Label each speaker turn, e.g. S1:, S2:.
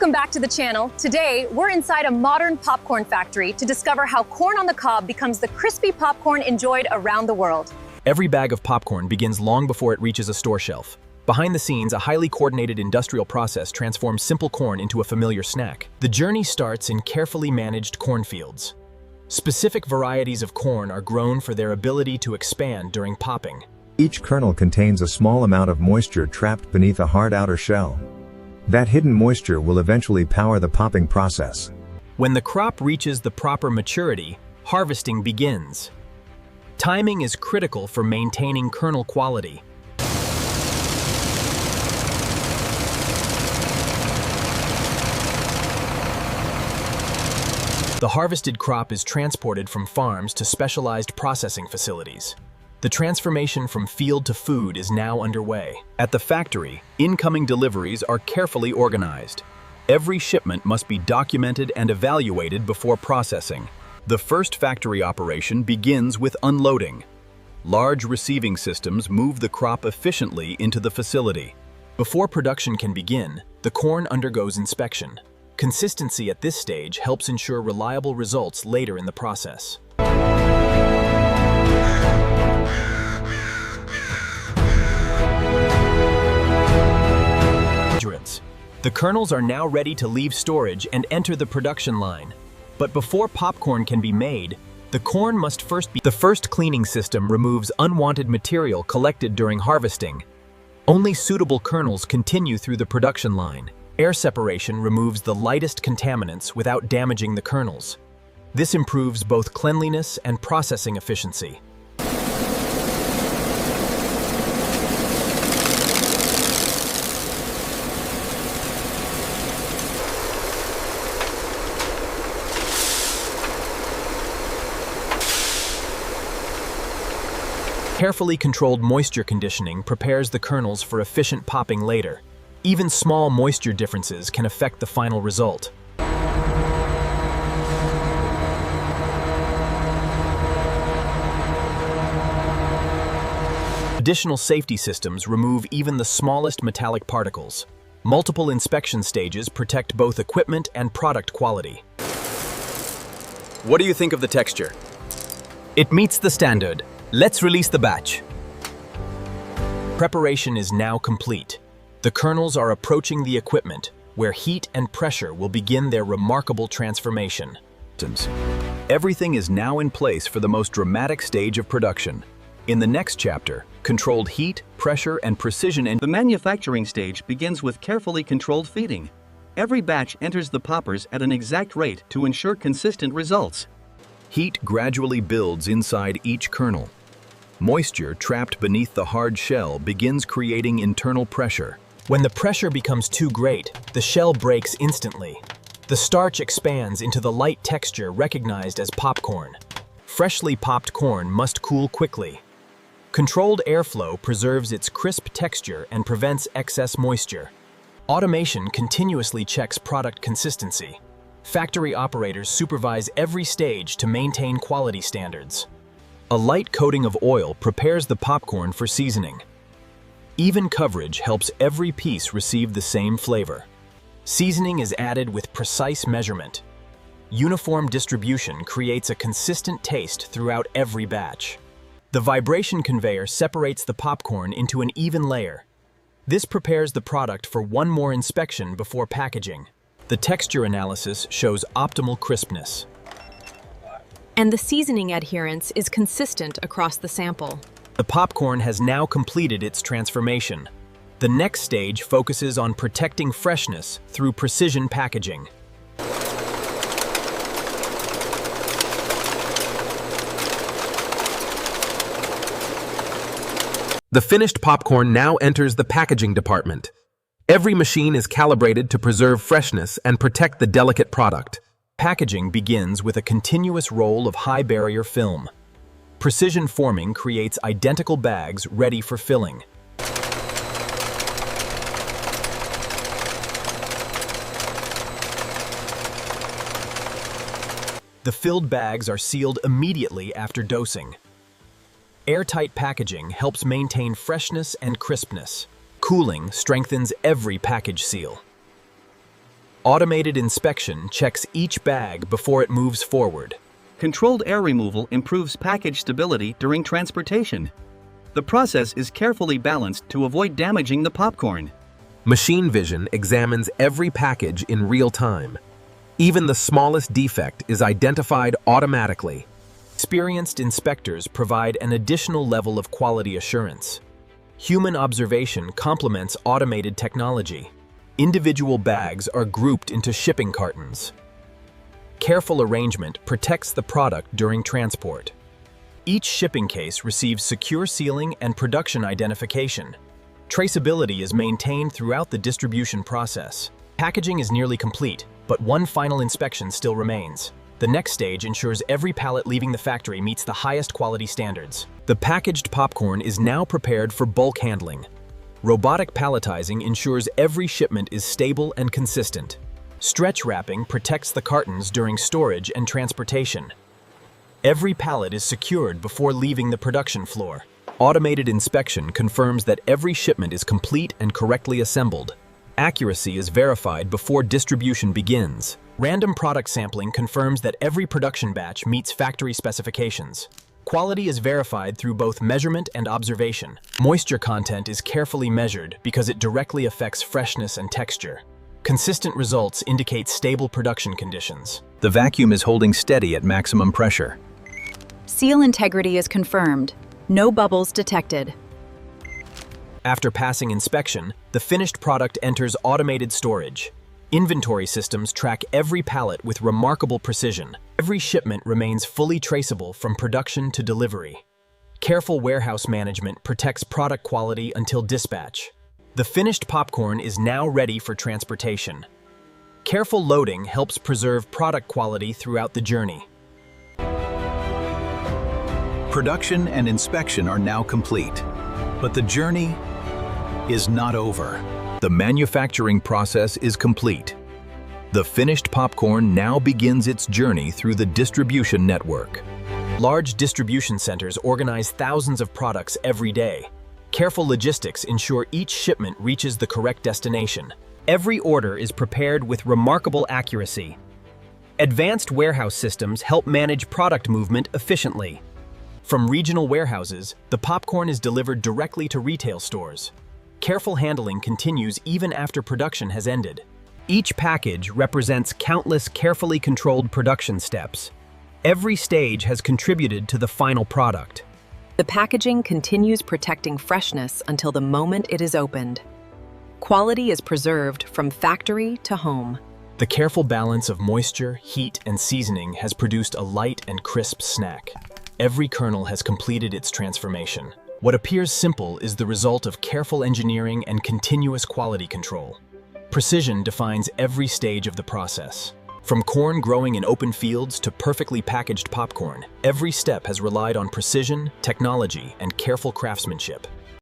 S1: Welcome back to the channel. Today, we're inside a modern popcorn factory to discover how corn on the cob becomes the crispy popcorn enjoyed around the world.
S2: Every bag of popcorn begins long before it reaches a store shelf. Behind the scenes, a highly coordinated industrial process transforms simple corn into a familiar snack. The journey starts in carefully managed cornfields. Specific varieties of corn are grown for their ability to expand during popping.
S3: Each kernel contains a small amount of moisture trapped beneath a hard outer shell. That hidden moisture will eventually power the popping process.
S2: When the crop reaches the proper maturity, harvesting begins. Timing is critical for maintaining kernel quality. The harvested crop is transported from farms to specialized processing facilities. The transformation from field to food is now underway. At the factory, incoming deliveries are carefully organized. Every shipment must be documented and evaluated before processing. The first factory operation begins with unloading. Large receiving systems move the crop efficiently into the facility. Before production can begin, the corn undergoes inspection. Consistency at this stage helps ensure reliable results later in the process. The kernels are now ready to leave storage and enter the production line. But before popcorn can be made, the corn must first be... The first cleaning system removes unwanted material collected during harvesting. Only suitable kernels continue through the production line. Air separation removes the lightest contaminants without damaging the kernels. This improves both cleanliness and processing efficiency. Carefully controlled moisture conditioning prepares the kernels for efficient popping later. Even small moisture differences can affect the final result. Additional safety systems remove even the smallest metallic particles. Multiple inspection stages protect both equipment and product quality. What do you think of the texture? It meets the standard. Let's release the batch. Preparation is now complete. The kernels are approaching the equipment, where heat and pressure will begin their remarkable transformation. Everything is now in place for the most dramatic stage of production. In the next chapter, controlled heat, pressure, and precision
S4: The manufacturing stage begins with carefully controlled feeding. Every batch enters the poppers at an exact rate to ensure consistent results.
S2: Heat gradually builds inside each kernel. Moisture trapped beneath the hard shell begins creating internal pressure. When the pressure becomes too great, the shell breaks instantly. The starch expands into the light texture recognized as popcorn. Freshly popped corn must cool quickly. Controlled airflow preserves its crisp texture and prevents excess moisture. Automation continuously checks product consistency. Factory operators supervise every stage to maintain quality standards. A light coating of oil prepares the popcorn for seasoning. Even coverage helps every piece receive the same flavor. Seasoning is added with precise measurement. Uniform distribution creates a consistent taste throughout every batch. The vibration conveyor separates the popcorn into an even layer. This prepares the product for one more inspection before packaging. The texture analysis shows optimal crispness.
S1: And the seasoning adherence is consistent across the sample.
S2: The popcorn has now completed its transformation. The next stage focuses on protecting freshness through precision packaging.
S5: The finished popcorn now enters the packaging department. Every machine is calibrated to preserve freshness and protect the delicate product.
S2: Packaging begins with a continuous roll of high-barrier film. Precision forming creates identical bags ready for filling. The filled bags are sealed immediately after dosing. Airtight packaging helps maintain freshness and crispness. Cooling strengthens every package seal. Automated inspection checks each bag before it moves forward.
S4: Controlled air removal improves package stability during transportation. The process is carefully balanced to avoid damaging the popcorn.
S5: Machine vision examines every package in real time. Even the smallest defect is identified automatically. Experienced inspectors provide an additional level of quality assurance. Human observation complements automated technology. Individual bags are grouped into shipping cartons. Careful arrangement protects the product during transport. Each shipping case receives secure sealing and production identification. Traceability is maintained throughout the distribution process. Packaging is nearly complete, but one final inspection still remains. The next stage ensures every pallet leaving the factory meets the highest quality standards. The packaged popcorn is now prepared for bulk handling. Robotic palletizing ensures every shipment is stable and consistent. Stretch wrapping protects the cartons during storage and transportation. Every pallet is secured before leaving the production floor. Automated inspection confirms that every shipment is complete and correctly assembled. Accuracy is verified before distribution begins. Random product sampling confirms that every production batch meets factory specifications. Quality is verified through both measurement and observation. Moisture content is carefully measured because it directly affects freshness and texture. Consistent results indicate stable production conditions.
S2: The vacuum is holding steady at maximum pressure.
S1: Seal integrity is confirmed. No bubbles detected.
S2: After passing inspection, the finished product enters automated storage. Inventory systems track every pallet with remarkable precision. Every shipment remains fully traceable from production to delivery. Careful warehouse management protects product quality until dispatch. The finished popcorn is now ready for transportation. Careful loading helps preserve product quality throughout the journey. Production and inspection are now complete, but the journey is not over. The manufacturing process is complete. The finished popcorn now begins its journey through the distribution network. Large distribution centers organize thousands of products every day. Careful logistics ensure each shipment reaches the correct destination. Every order is prepared with remarkable accuracy. Advanced warehouse systems help manage product movement efficiently. From regional warehouses, the popcorn is delivered directly to retail stores. Careful handling continues even after production has ended. Each package represents countless carefully controlled production steps. Every stage has contributed to the final product.
S6: The packaging continues protecting freshness until the moment it is opened. Quality is preserved from factory to home.
S2: The careful balance of moisture, heat, and seasoning has produced a light and crisp snack. Every kernel has completed its transformation. What appears simple is the result of careful engineering and continuous quality control. Precision defines every stage of the process. From corn growing in open fields to perfectly packaged popcorn, every step has relied on precision, technology, and careful craftsmanship.